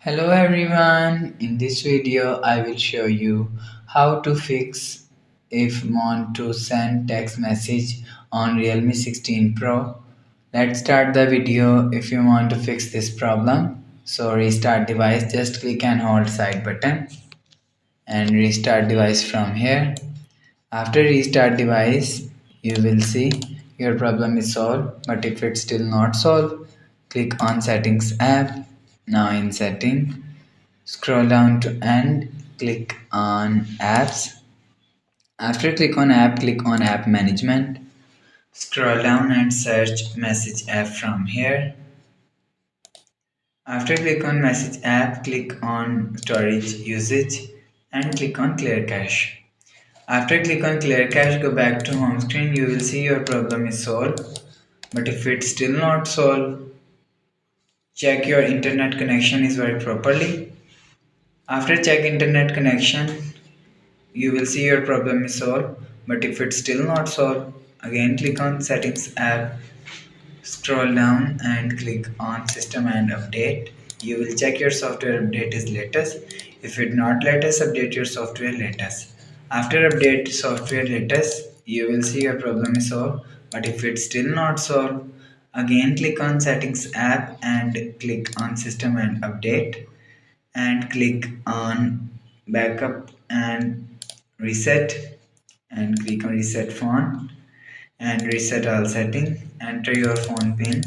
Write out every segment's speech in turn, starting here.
Hello everyone, in this video I will show you how to fix if want to send text message on Realme 16 Pro. Let's start the video. If you want to fix this problem, so restart device, just click and hold side button and restart device from here. After restart device, you will see your problem is solved, but if it's still not solved, click on settings app. Now in setting, scroll down to end, click on apps. After click on app management. Scroll down and search message app from here. After click on message app, click on storage usage and click on clear cache. After click on clear cache, go back to home screen. You will see your problem is solved. But if it's still not solved, check your internet connection is work properly. After check internet connection, you will see your problem is solved. But if it's still not solved, again click on settings app, scroll down and click on system and update. You will check your software update is latest. If it not latest, update your software latest. After update software latest, you will see your problem is solved. But if it's still not solved, again click on settings app and click on system and update and click on backup and reset and click on reset phone and reset all setting. Enter your phone pin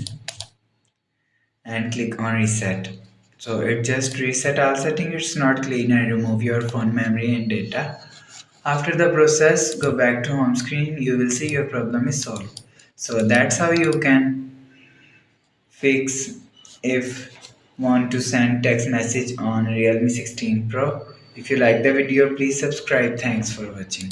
and click on reset. So it just reset all setting. It's not clean and remove your phone memory and data. After the process, go back to home screen. You will see your problem is solved. So that's how you can fix if want to send text message on Realme 16 Pro. If you like the video, please subscribe. Thanks for watching.